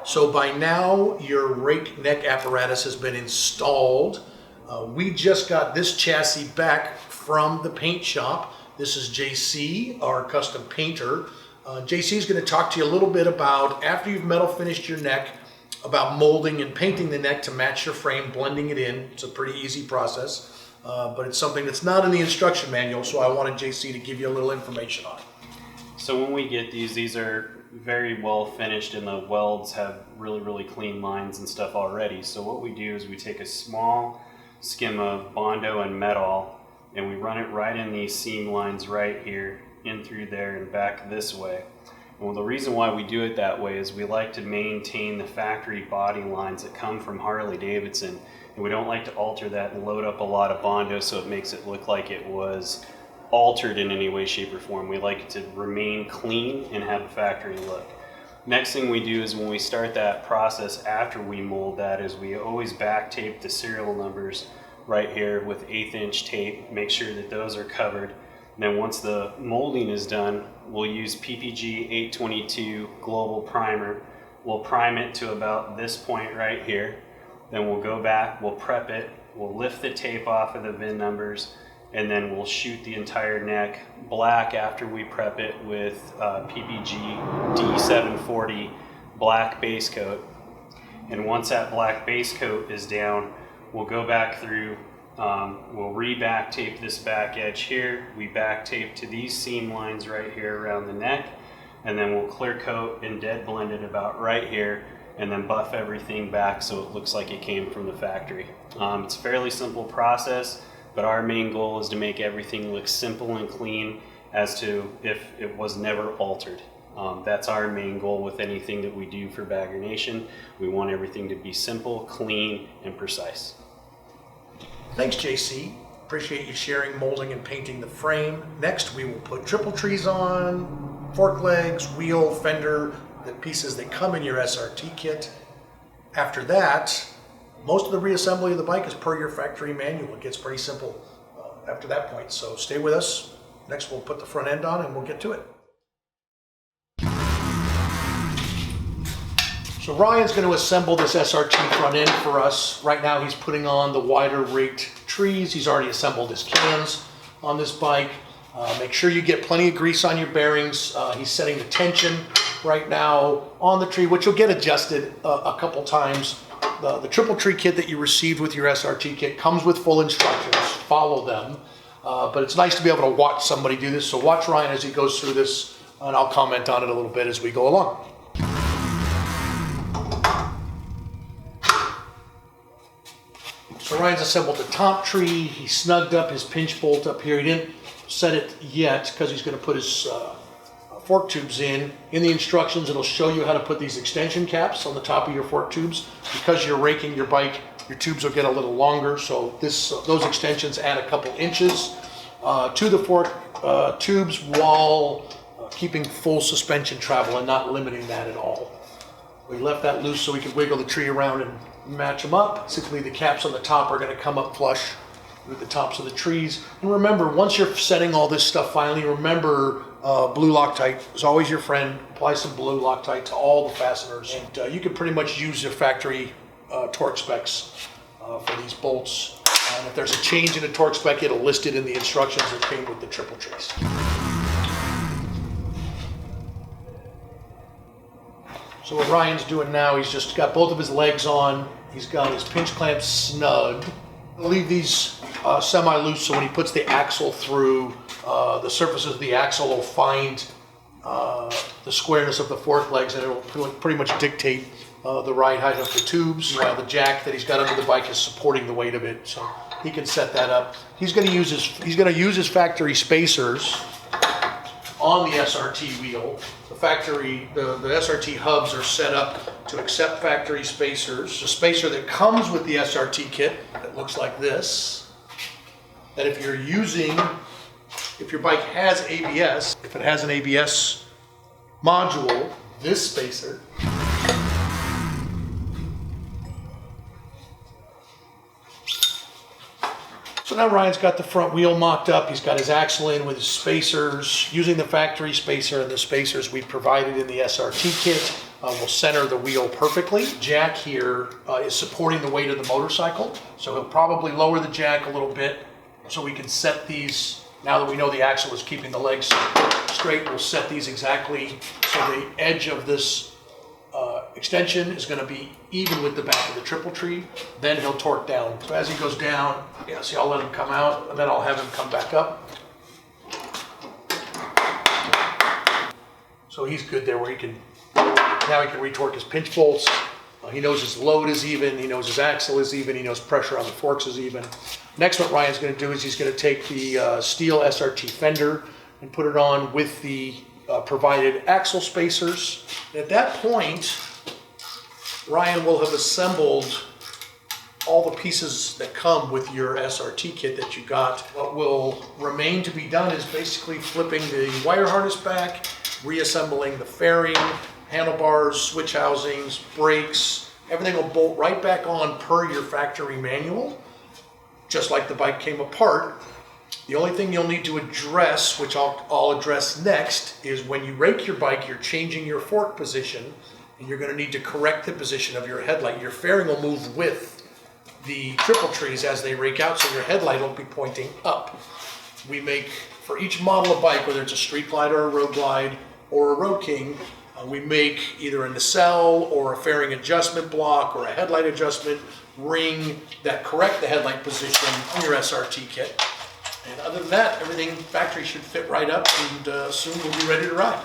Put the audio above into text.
So by now, your rake neck apparatus has been installed. We just got this chassis back from the paint shop. This is JC, our custom painter. JC is going to talk to you a little bit about, after you've metal finished your neck, about molding and painting the neck to match your frame, blending it in. It's a pretty easy process, but it's something that's not in the instruction manual, so I wanted JC to give you a little information on it. So when we get these are very well finished, and the welds have really clean lines and stuff already. So what we do is we take a small skim of Bondo and Metal, and we run it right in these seam lines right here, in through there and back this way. Well, the reason why we do it that way is we like to maintain the factory body lines that come from Harley-Davidson, and we don't like to alter that and load up a lot of Bondo so it makes it look like it was altered in any way, shape, or form. We like it to remain clean and have a factory look. Next thing we do is when we start that process after we mold that is we always back tape the serial numbers right here with 1/8 inch tape, make sure that those are covered. And then once the molding is done, we'll use PPG 822 Global Primer. We'll prime it to about this point right here. Then we'll go back, we'll prep it, we'll lift the tape off of the VIN numbers, and then we'll shoot the entire neck black after we prep it with PPG D740 black base coat. And once that black base coat is down, we'll go back through, we'll re-back tape this back edge here, we back tape to these seam lines right here around the neck, and then we'll clear coat and dead blend it about right here, and then buff everything back so it looks like it came from the factory. It's a fairly simple process, but our main goal is to make everything look simple and clean as to if it was never altered. That's our main goal with anything that we do for Bagger Nation. We want everything to be simple, clean, and precise. Thanks, JC. Appreciate you sharing molding and painting the frame. Next, we will put triple trees on, fork legs, wheel, fender, the pieces that come in your SRT kit. After that, most of the reassembly of the bike is per your factory manual. It gets pretty simple after that point, so stay with us. Next, we'll put the front end on and we'll get to it. So Ryan's going to assemble this SRT front end for us. Right now he's putting on the wider rigged trees. He's already assembled his cans on this bike. Make sure you get plenty of grease on your bearings. He's setting the tension right now on the tree, which will get adjusted a couple times. The triple tree kit that you received with your SRT kit comes with full instructions. Follow them. But it's nice to be able to watch somebody do this. So watch Ryan as he goes through this, and I'll comment on it a little bit as we go along. So Ryan's assembled the top tree. He snugged up his pinch bolt up here. He didn't set it yet because he's going to put his fork tubes in. In the instructions, it'll show you how to put these extension caps on the top of your fork tubes. Because you're raking your bike, your tubes will get a little longer. So those extensions add a couple inches to the fork tubes while keeping full suspension travel and not limiting that at all. We left that loose so we could wiggle the tree around and match them up. Basically, the caps on the top are going to come up flush with the tops of the trees. And remember, once you're setting all this stuff finally, remember blue Loctite is always your friend. Apply some blue Loctite to all the fasteners. And you can pretty much use your factory torque specs for these bolts. And if there's a change in the torque spec, it'll list it in the instructions that came with the triple trees. So what Ryan's doing now, he's just got both of his legs on. He's got his pinch clamps snug. I'll leave these semi-loose so when he puts the axle through, the surfaces of the axle will find the squareness of the fork legs, and it'll pretty much dictate the ride height of the tubes. The jack that he's got under the bike is supporting the weight of it, so he can set that up. He's going to use his factory spacers on the SRT wheel. The SRT hubs are set up to accept factory spacers. A spacer that comes with the SRT kit that looks like this. That if your bike has ABS, if it has an ABS module, this spacer So now Ryan's got the front wheel mocked up. He's got his axle in with his spacers, using the factory spacer and the spacers we provided in the SRT kit. will center the wheel perfectly. Jack here is supporting the weight of the motorcycle, so he'll probably lower the jack a little bit so we can set these. Now that we know the axle is keeping the legs straight, we'll set these exactly so the edge of this extension is going to be even with the back of the triple tree. Then he'll torque down. So as he goes down, see, I'll let him come out, and then I'll have him come back up. So he's good there where now he can retorque his pinch bolts. He knows his load is even, he knows his axle is even, he knows pressure on the forks is even. Next, what Ryan's going to do is he's going to take the steel SRT fender and put it on with the provided axle spacers. At that point, Ryan will have assembled all the pieces that come with your SRT kit that you got. What will remain to be done is basically flipping the wire harness back, reassembling the fairing, handlebars, switch housings, brakes. Everything will bolt right back on per your factory manual, just like the bike came apart. The only thing you'll need to address, which I'll address next, is when you rake your bike, you're changing your fork position, and you're going to need to correct the position of your headlight. Your fairing will move with the triple trees as they rake out, so your headlight will be pointing up. We make, for each model of bike, whether it's a Street Glide or a Road Glide or a Road King, we make either a nacelle or a fairing adjustment block or a headlight adjustment ring that correct the headlight position on your SRT kit. And other than that, everything factory should fit right up, and soon we'll be ready to ride.